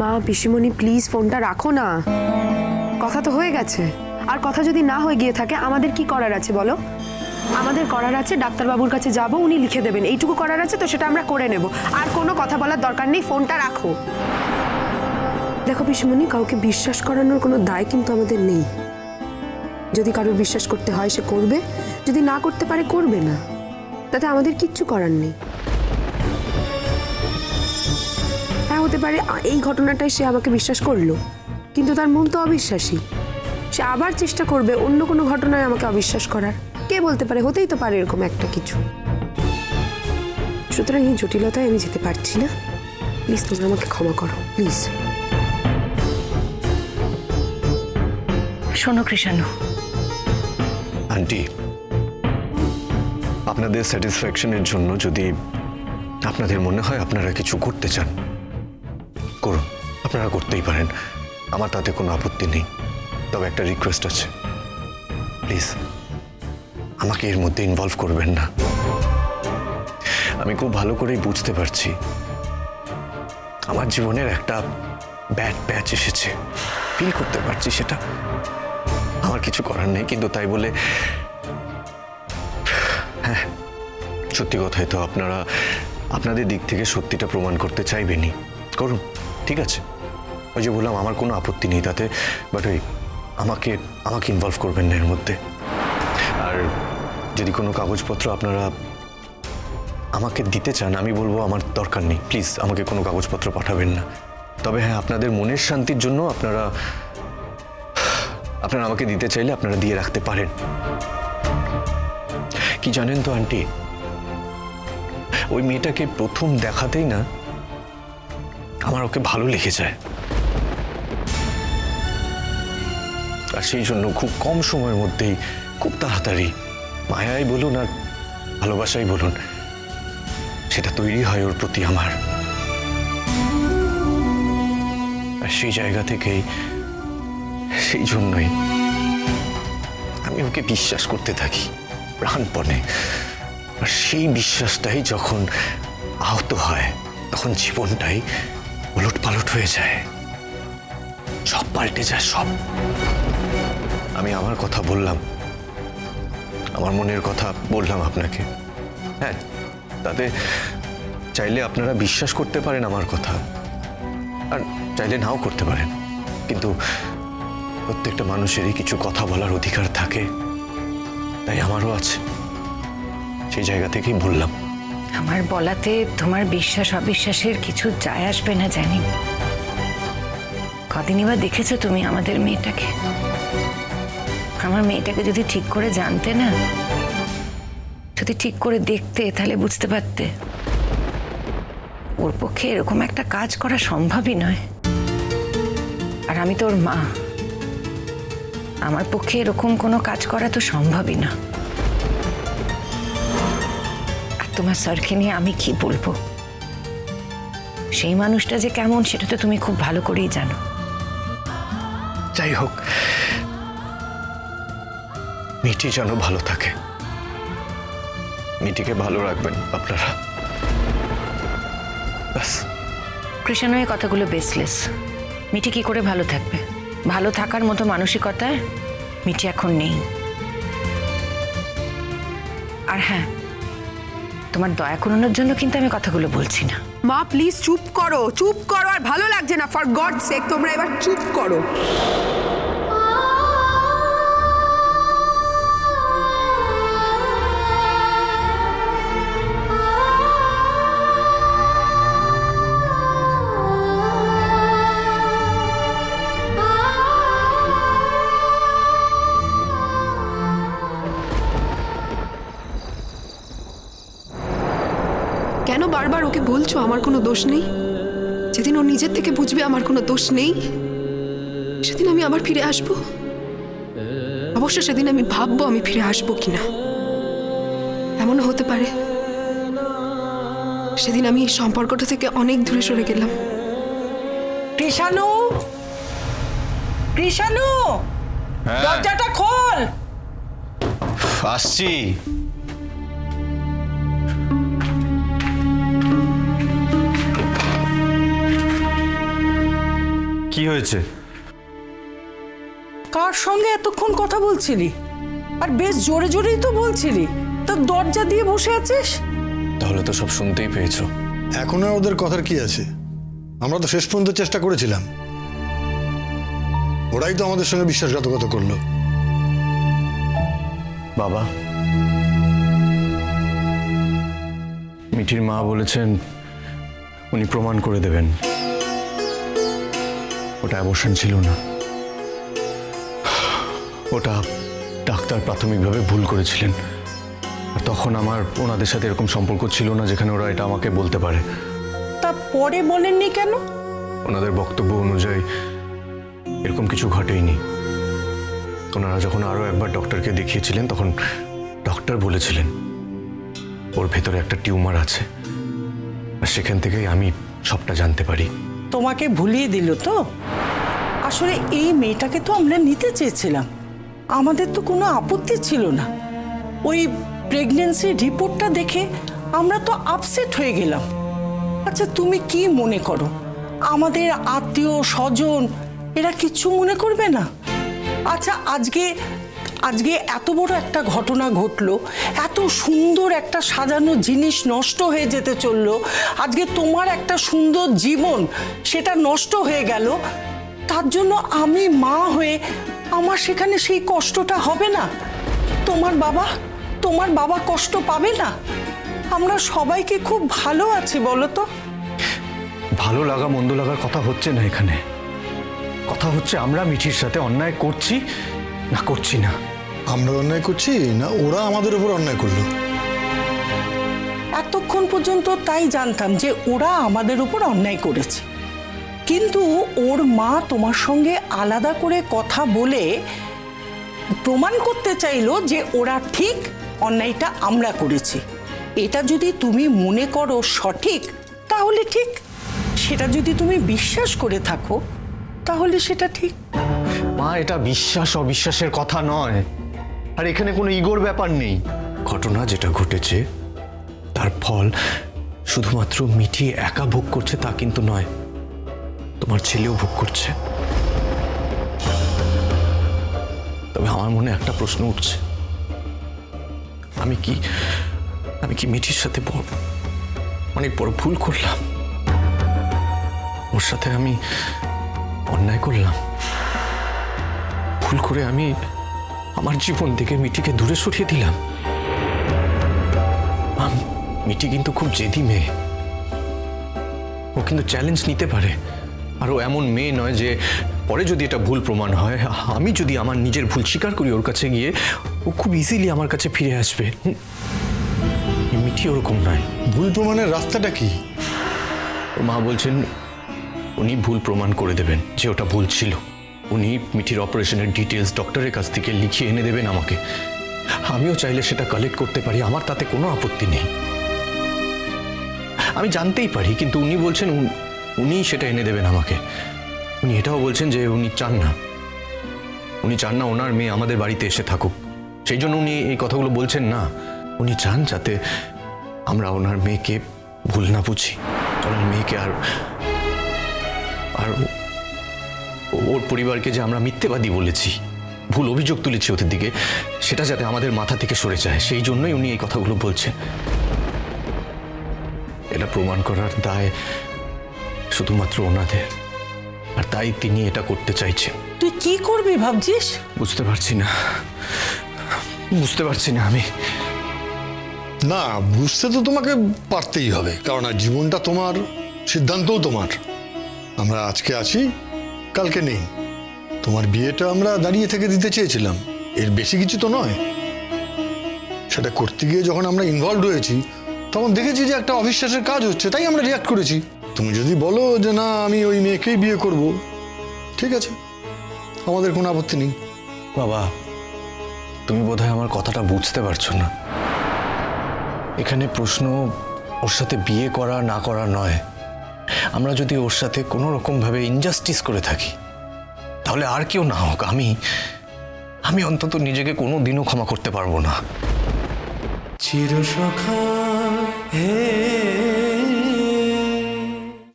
মা পিসিমণি প্লিজ ফোনটা রাখো না, কথা তো হয়ে গেছে। আর কথা যদি না হয়ে গিয়ে থাকে আমাদের কি করার আছে বলো? আমাদের করার আছে ডাক্তারবাবুর কাছে যাব, উনি লিখে দেবেন, এইটুকু করার আছে, তো সেটা আমরা করে নেব। আর কোনো কথা বলার দরকার নেই, ফোনটা রাখো। দেখো পিসিমণি, কাউকে বিশ্বাস করানোর কোনো দায় কিন্তু আমাদের নেই। যদি কারোর বিশ্বাস করতে হয় সে করবে, যদি না করতে পারে করবে না, তাতে আমাদের কিচ্ছু করার নেই। হ্যাঁ, হতে পারে এই ঘটনাটাই সে আমাকে বিশ্বাস করলো, কিন্তু তার মন তো অবিশ্বাসী। সে আবার চেষ্টা করবে অন্য কোনো ঘটনায় আমাকে অবিশ্বাস করার। কে বলতে পারে, হতেই তো পারে এরকম একটা কিছু। সুতরাং এই জটিলতায় আমি যেতে পারছি না। প্লিজ তোমরা আমাকে ক্ষমা করো, প্লিজ। শোনো কৃষাণু, আন্টি, আপনাদের স্যাটিসফ্যাকশনের জন্য যদি আপনাদের মনে হয় আপনারা কিছু করতে চান, করুন, আপনারা করতেই পারেন, আমার তাতে কোনো আপত্তি নেই। তবে একটা রিকোয়েস্ট আছে, প্লিজ আমাকে এর মধ্যে ইনভলভ করবেন না। আমি খুব ভালো করেই বুঝতে পারছি আমার জীবনের একটা ব্যাড প্যাচ এসেছে, ফিল করতে পারছি সেটা। আমার কিছু করার নেই, কিন্তু তাই বলে হ্যাঁ, সত্যি কথাই তো আপনারা আপনাদের দিক থেকে সত্যিটা প্রমাণ করতে চাইবেনই, করুন, ঠিক আছে। ওই যে বললাম আমার কোনো আপত্তি নেই তাতে, বাট ওই আমাকে ইনভলভ করবেন না এর মধ্যে। আর যদি কোনো কাগজপত্র আপনারা আমাকে দিতে চান, আমি বলবো আমার দরকার নেই, প্লিজ আমাকে কোনো কাগজপত্র পাঠাবেন না। তবে হ্যাঁ, আপনাদের মনের শান্তির জন্য আপনারা আমাকে দিতে চাইলে আপনারা দিয়ে রাখতে পারেন। কি জানেন তো আন্টি, ওই মেয়েটাকে প্রথম দেখাতেই না আমার ওকে ভালো লেগে যায়, আর সেই জন্য খুব কম সময়ের মধ্যেই, খুব তাড়াতাড়ি, মায়াই বলুন আর ভালোবাসাই বলুন, সেটা তৈরি হয় ওর প্রতি আমার। আর সেই জায়গা থেকেই, সেই জন্যই আমি ওকে বিশ্বাস করতে থাকি প্রাণপণে। আর সেই বিশ্বাসটাই যখন আহত হয়, তখন জীবনটাই উলটপালট হয়ে যায়, সব পাল্টে যায়, সব। আমি আমার কথা বললাম, আমার মনের কথা বললাম আপনাকে। হ্যাঁ, তাতে চাইলে আপনারা বিশ্বাস করতে পারেন আমার কথা, আর চাইলে নাও করতে পারেন, কিন্তু প্রত্যেকটা মানুষেরই কিছু কথা বলার অধিকার থাকে, তাই আমারও আছে। সেই জায়গা থেকেই বললাম। আমার বলাতে তোমার বিশ্বাস অবিশ্বাসের কিছু যায় আসবে না জানি। কদিনই বা দেখেছো তুমি আমাদের মেয়েটাকে? আমার মেয়েটাকে যদি ঠিক করে জানতে না, যদি ঠিক করে দেখতে, তাহলে বুঝতে পারতে ওর পক্ষে এরকম একটা কাজ করা সম্ভবই নয়। আর আমি তো ওর মা, আমার পক্ষে এরকম কোনো কাজ করা তো সম্ভবই না। আর তোমার স্যারকে নিয়ে আমি কি বলবো? সেই মানুষটা যে কেমন সেটা তো তুমি খুব ভালো করেই জানো। যাই হোক, মিটি যেন ভালো থাকে, মিটিকে ভালো রাখবেন আপনারা, ব্যাস। কৃষাণু, এই কথাগুলো বেসলেস। মিটি কি করে ভালো থাকবে? ভালো থাকার মতো মানসিকতায় মিটি এখন নেই। আর হ্যাঁ, তোমার দয়া করানোর জন্য কিন্তু আমি কথাগুলো বলছি না। মা প্লিজ চুপ করো, চুপ করো। আর ভালো লাগছে না, ফর গড সেক তোমরা এবার চুপ করো। কেন বারবার ওকে বলছো আমার কোনো দোষ নেই? যেদিন ও নিজের থেকে বুঝবে আমার কোনো দোষ নেই, সেদিন আমি আবার ফিরে আসব। অবশ্য সেদিন আমি ভাববো আমি ফিরে আসবো কিনা। এমনও হতে পারে সেদিন আমি এই সম্পর্কটা থেকে অনেক দূরে সরে গেলাম। কৃষাণু, কৃষাণু, দরজাটা খোল। আসছি। কি হয়েছে? কার সঙ্গে এতক্ষণ কথা বলছিলি? আর বেশ জোরে জোরেই তো বলছিলি, তা দরজা দিয়ে বসে আছিস। তাহলে তো সব শুনতেই পেয়েছো। এখন আর ওদের কথার কি আছে? আমরা তো শেষ পর্যন্ত চেষ্টা করেছিলাম, ওরাই তো আমাদের সঙ্গে বিশ্বাসঘাতকতা করলো। বাবা, মিঠির মা বলেছেন উনি প্রমাণ করে দেবেন ওটা অ্যাবর্শন ছিল না, ওটা ডাক্তার প্রাথমিকভাবে ভুল করেছিলেন। আর তখন আমার ওনাদের সাথে এরকম সম্পর্ক ছিল না যেখানে ওরা এটা আমাকে বলতে পারে। তা পরে বলেননি কেন? ওনাদের বক্তব্য অনুযায়ী এরকম কিছু ঘটেইনি। ওনারা যখন আরও একবার ডক্টরকে দেখিয়েছিলেন তখন ডক্টর বলেছিলেন ওর ভেতরে একটা টিউমার আছে, আর সেখান থেকেই আমি সবটা জানতে পারি। তোমাকে ভুলিয়ে দিল তো? আসলে এই মেয়েটাকে তো আমরা নিতে চেয়েছিলাম, আমাদের তো কোনো আপত্তি ছিল না। ওই প্রেগন্যান্সি রিপোর্টটা দেখে আমরা তো আপসেট হয়ে গেলাম। আচ্ছা, তুমি কি মনে করো আমাদের আত্মীয় স্বজন এরা কিচ্ছু মনে করবে না? আচ্ছা, আজকে এত বড় একটা ঘটনা ঘটলো, এত সুন্দর একটা সাজানো জিনিস নষ্ট হয়ে যেতে চললো, আজকে তোমার একটা সুন্দর জীবন সেটা নষ্ট হয়ে গেল, তার জন্য আমি মা হয়ে আমার সেখানে সেই কষ্টটা হবে না? তোমার বাবা কষ্ট পাবে না? আমরা সবাইকে খুব ভালো আছি বলো তো? ভালো লাগা মন্দ লাগার কথা হচ্ছে না এখানে, কথা হচ্ছে আমরা মিঠির সাথে অন্যায় করছি না করছি না। আমরা অন্যায় করছি না ওরা আমাদের উপর অন্যায় করলো? এতক্ষণ পর্যন্ত তাই জানতাম যে ওরা আমাদের উপর অন্যায় করেছে, কিন্তু ওর মা তোমার সঙ্গে আলাদা করে কথা বলে প্রমাণ করতে চাইলো যে ওরা ঠিক, অন্যায়টা আমরা করেছি। এটা যদি তুমি মনে করো সঠিক তাহলে ঠিক, সেটা যদি তুমি বিশ্বাস করে থাকো তাহলে সেটা ঠিক। মা, এটা বিশ্বাস অবিশ্বাসের কথা নয়, আর এখানে কোনো ইগোর ব্যাপার নেই। ঘটনা যেটা ঘটেছে তার ফল শুধুমাত্র মিঠি একা ভোগ করছে তা কিন্তু নয়, তোমার ছেলেও ভোগ করছে। তবে আমার মনে একটা প্রশ্ন উঠছে, আমি কি মিঠির সাথে অনেক বড় ভুল করলাম? ওর সাথে আমি অন্যায় করলাম? ভুল করে আমি আমার জীবন থেকে মিঠিকে দূরে সরিয়ে দিলাম? মিঠি কিন্তু খুব জেদি মেয়ে, ও কিন্তু চ্যালেঞ্জ নিতে পারে। আর ও এমন মেয়ে নয় যে পরে যদি এটা ভুল প্রমাণ হয়, আমি যদি আমার নিজের ভুল স্বীকার করি ওর কাছে গিয়ে, ও খুব ইজিলি আমার কাছে ফিরে আসবে। মিঠি ওরকম নয়। ভুল প্রমাণের রাস্তাটা কি? ওর মা বলছেন উনি ভুল প্রমাণ করে দেবেন যে ওটা ভুল ছিল। উনি মিঠির অপারেশনের ডিটেলস ডক্টরের কাছ থেকে লিখিয়ে এনে দেবেন আমাকে। আমিও চাইলে সেটা কালেক্ট করতে পারি, আমার তাতে কোনো আপত্তি নেই। আমি জানতেই পারি, কিন্তু উনি বলছেন উনি সেটা এনে দেবেন আমাকে। উনি এটাও বলছেন যে উনি চান না ওনার মেয়ে আমাদের বাড়িতে এসে থাকুক, সেই জন্য উনি এই কথাগুলো বলছেন না। উনি চান যাতে আমরা ওনার মেয়েকে ভুল না বুঝি, ওনার মেয়েকে আর ওর পরিবারকে যে আমরা মিথ্যেবাদী বলেছি, ভুল অভিযোগ তুলেছি ওদের দিকে, সেটা যাতে আমাদের মাথা থেকে সরে যায়, সেই জন্যই উনি এই কথাগুলো বলছেন। এটা প্রমাণ করার দায় শুধুমাত্র ওনাদের, আর তাই তিনি এটা করতে চাইছেন। তুই কি করবি ভাবছিস? বুঝতে পারছি না আমি। না, বুঝতে তো তোমাকে পারতেই হবে, কারণ আর জীবনটা তোমার, সিদ্ধান্তও তোমার। আমরা আজকে আছি, কালকে নেই। তোমার বিয়েটা আমরা দাঁড়িয়ে থেকে দিতে চেয়েছিলাম, এর বেশি কিছু তো নয়। সেটা করতে গিয়ে যখন আমরা ইনভলভ হয়েছি তখন দেখেছি যে একটা অবিশ্বাসের কাজ হচ্ছে, তাই আমরা রিয়াক্ট করেছি। তুমি যদি বলো যে না আমি ওই মেয়েকেই বিয়ে করব, ঠিক আছে, আমাদের কোনো আপত্তি নেই। বাবা, তুমি বোধহয় আমার কথাটা বুঝতে পারছো না। এখানে প্রশ্ন ওর সাথে বিয়ে করা না করা নয়। আমরা যদি ওর সাথে কোনো রকম ভাবে ইনজাস্টিস করে থাকি, তাহলে আর কেউ না হোক, আমি অন্তত নিজেকে কোনো দিনও ক্ষমা করতে পারবো না। চিরসখা হে